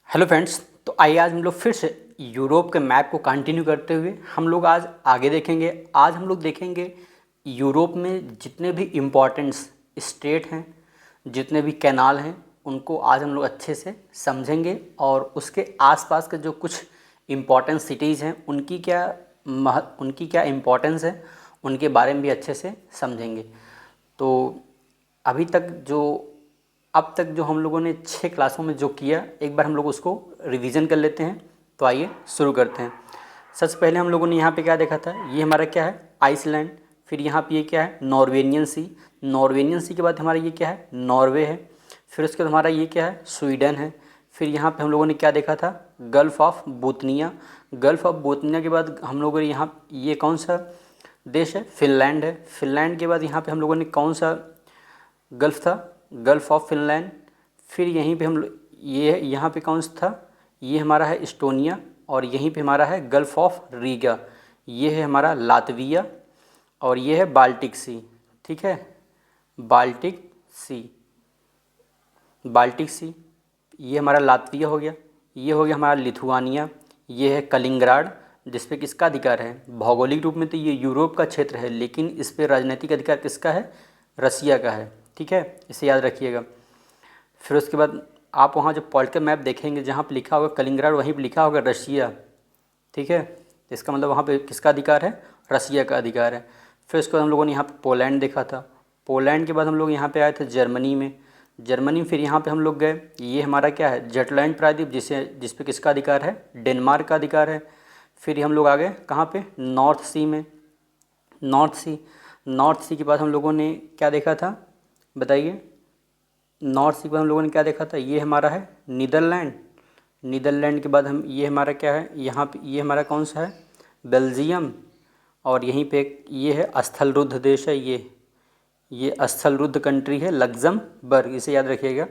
Hello friends. तो आइए आज हम लोग फिर से यूरोप के मैप को कंटिन्यू करते हुए हम लोग आज आगे देखेंगे। आज हम लोग देखेंगे यूरोप में जितने भी इम्पोर्टेंट्स स्टेट हैं, जितने भी कैनाल हैं, उनको आज हम लोग अच्छे से समझेंगे और उसके आसपास के जो कुछ इम्पोर्टेंट सिटीज़ हैं उनकी क्या इम्पोर्टेंस है, उनके बारे में भी अच्छे से समझेंगे। तो अभी तक जो अब तक जो हम लोगों ने 6 क्लासों में जो किया, एक बार हम लोग उसको रिवीजन कर लेते हैं। तो आइए शुरू करते हैं। सबसे पहले हम लोगों ने यहाँ पे क्या देखा था, ये हमारा क्या है, आइसलैंड। फिर यहाँ पे ये क्या है, नॉर्वेनियन सी। नॉर्वेनियन सी के बाद हमारा ये क्या है, नॉर्वे है। फिर उसके बाद हमारा ये क्या है, स्वीडन है। फिर यहाँ पे हम लोगों ने क्या देखा था, gulf of Bothnia. Gulf of Bothnia के बाद हम लोगों ने यहाँ ये कौन सा देश है, फिनलैंड है। फिनलैंड के बाद यहाँ पे हम लोगों ने कौन सा गल्फ़ था, गल्फ़ ऑफ फिनलैंड। फिर यहीं पे हम ये यहाँ पे कौन सा था, ये हमारा है इस्टोनिया। और यहीं पे हमारा है गल्फ़ ऑफ रीगा, ये है हमारा लातविया। और ये है बाल्टिक सी। ठीक है, बाल्टिक सी, बाल्टिक सी, ये हमारा लातविया हो गया। ये हो गया हमारा लिथुआनिया। ये है कलिंगराड, जिस पे किसका अधिकार है, भौगोलिक रूप में तो ये यूरोप का क्षेत्र है, लेकिन इस पे राजनीतिक अधिकार किसका है, रसिया का है। ठीक है, इसे याद रखिएगा। फिर उसके बाद आप वहाँ जो पॉलिटिकल मैप देखेंगे, जहाँ पे लिखा होगा कलिंगराड, वहीं पे लिखा होगा रशिया। ठीक है, इसका मतलब वहाँ पे किसका अधिकार है, रसिया का अधिकार है। फिर उसके बाद हम लोगों ने यहाँ पे पोलैंड देखा था। पोलैंड के बाद हम लोग यहाँ पे आए थे जर्मनी में। जर्मनी फिर यहाँ पे हम लोग गए, ये हमारा क्या है, जटलैंड प्रायद्वीप, जिस पे किसका अधिकार है, डेनमार्क का अधिकार है। फिर हम लोग आ गए कहाँ पे, नॉर्थ सी में। नॉर्थ सी, नॉर्थ सी के बाद हम लोगों ने क्या देखा था, बताइए। नॉर्थ सी के बाद हम लोगों ने क्या देखा था, ये हमारा है नीदरलैंड। नीदरलैंड के बाद हम ये हमारा क्या है, यहाँ पे ये हमारा कौन सा है, बेल्जियम। और यहीं पे ये है स्थलरुद्ध देश है, ये स्थलरुद्ध कंट्री है, लग्जमबर्ग, इसे याद रखिएगा।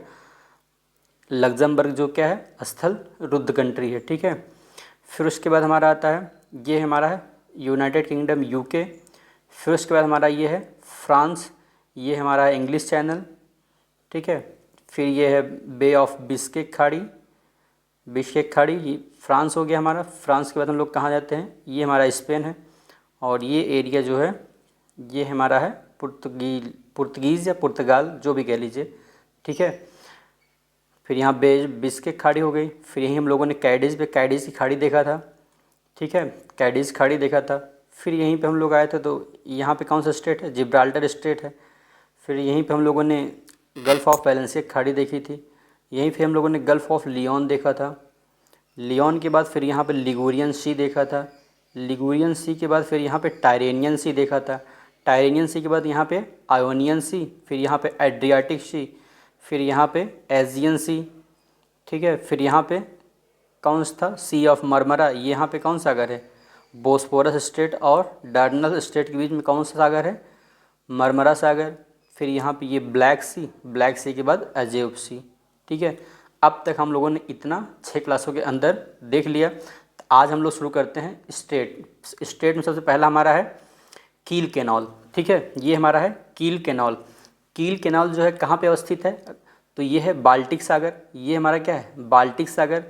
लग्जमबर्ग जो क्या है, स्थल रुद्ध कंट्री है। ठीक है, फिर उसके बाद हमारा आता है, ये हमारा है यूनाइटेड किंगडम यूके। फिर उसके बाद हमारा ये है फ्रांस, ये हमारा है इंग्लिश चैनल। ठीक है, फिर ये है बे ऑफ बिस्केक खाड़ी, बिस्केक खाड़ी, ये फ्रांस हो गया हमारा। फ्रांस के बाद हम लोग कहाँ जाते हैं, ये हमारा स्पेन है। और ये एरिया जो है, ये हमारा है पुर्तगीज़ या पुर्तगाल, जो भी कह लीजिए। ठीक है, फिर यहाँ बिस्केक खाड़ी हो गई। फिर यहीं हम लोगों ने कैडिज़ की खाड़ी देखा था। ठीक है, कैडिज़ खाड़ी देखा था। फिर यहीं पे हम लोग आए थे, तो यहाँ पे कौन सा स्टेट है, जिब्राल्टर स्टेट है। फिर यहीं पे हम लोगों ने गल्फ़ ऑफ वैलेंसिया की खाड़ी देखी थी। यहीं पे हम लोगों ने गल्फ़ ऑफ लियोन देखा था। लियोन के बाद फिर यहाँ पे लिगुरियन सी देखा था। लिगुरियन सी के बाद फिर यहाँ पे टायरेनियन सी देखा था। टायरेनियन सी के बाद यहाँ पे आयोनियन सी, फिर यहाँ पे एड्रियाटिक सी, फिर यहाँ पे एजियन सी। ठीक है, फिर यहाँ पे कौन सा था, सी ऑफ मरमरा, ये यहाँ पे कौन सा सागर है, बोस्पोरस स्टेट और डार्डनल स्टेट के बीच में कौन सा सागर है, मरमरा सागर। फिर यहाँ पे ये ब्लैक सी, ब्लैक सी के बाद अजेब सी। ठीक है, अब तक हम लोगों ने इतना 6 क्लासों के अंदर देख लिया। तो आज हम लोग शुरू करते हैं स्टेट। स्टेट में सबसे पहला हमारा है कील कैनाल। ठीक है, ये हमारा है कील कैनाल। कील कैनाल जो है कहाँ पे अवस्थित है, तो ये है बाल्टिक सागर, ये हमारा क्या है, बाल्टिक सागर।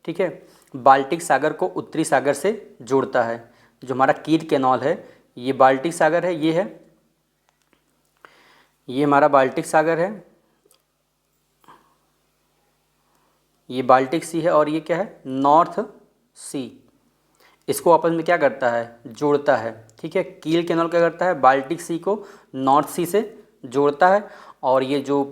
ठीक है, बाल्टिक सागर को उत्तरी सागर से जोड़ता है। जो हमारा कील कैनाल है, ये बाल्टिक सागर है, ये हमारा बाल्टिक सागर है, ये बाल्टिक सी है। और ये क्या है, नॉर्थ सी, इसको आपस में क्या करता है, जोड़ता है। ठीक है, कील कैनाल क्या करता है, बाल्टिक सी को नॉर्थ सी से जोड़ता है। और ये जो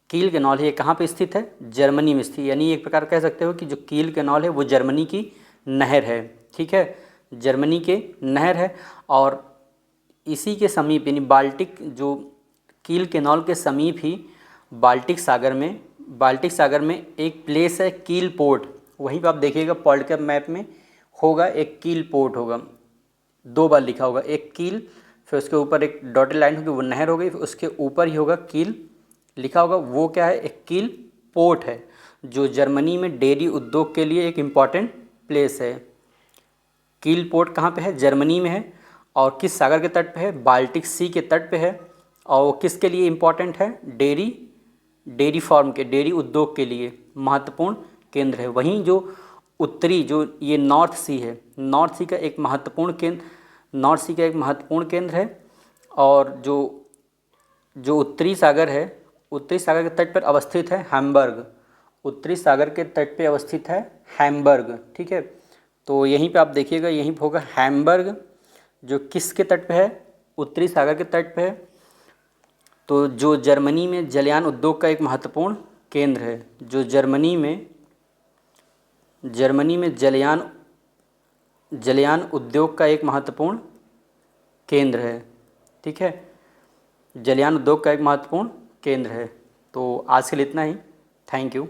कील कैनाल है, ये कहाँ पे स्थित है, जर्मनी में स्थित, यानी एक प्रकार कह सकते हो कि जो कील कैनाल है वो जर्मनी की नहर है। ठीक है, जर्मनी के नहर है। और इसी के समीप, यानी बाल्टिक जो कील कैनाल के समीप ही बाल्टिक सागर में एक प्लेस है कील पोर्ट। वहीं पर आप देखिएगा पॉलिटिकल मैप में होगा, एक कील पोर्ट होगा, 2 बार लिखा होगा, एक कील, फिर उसके ऊपर एक डॉटेड लाइन होगी, वो नहर हो गई, फिर उसके ऊपर ही होगा कील लिखा होगा, वो क्या है, एक कील पोर्ट है, जो जर्मनी में डेयरी उद्योग के लिए एक इम्पॉर्टेंट प्लेस है। कील पोर्ट कहाँ पे है, जर्मनी में है। और किस सागर के तट पे है, बाल्टिक सी के तट पे है। और वो किसके लिए इम्पॉर्टेंट है, डेयरी फार्म के, डेयरी उद्योग के लिए महत्वपूर्ण केंद्र है। वहीं जो उत्तरी जो ये नॉर्थ सी है, नॉर्थ सी का एक महत्वपूर्ण केंद्र, नॉर्थ सी का एक महत्वपूर्ण केंद्र है। और जो जो उत्तरी सागर है, उत्तरी सागर के तट पर अवस्थित है हैम्बर्ग। उत्तरी सागर के तट पे अवस्थित है हैम्बर्ग, ठीक है। तो यहीं पे आप देखिएगा, यहीं पे होगा हैम्बर्ग, जो किसके तट पे है, उत्तरी सागर के तट पे है। तो जो जर्मनी में जलयान उद्योग का एक महत्वपूर्ण केंद्र है, जो जर्मनी में जलयान उद्योग का एक महत्वपूर्ण केंद्र है, ठीक है। जलयान उद्योग का एक महत्वपूर्ण केंद्र है। तो आज के लिए इतना ही। Thank you.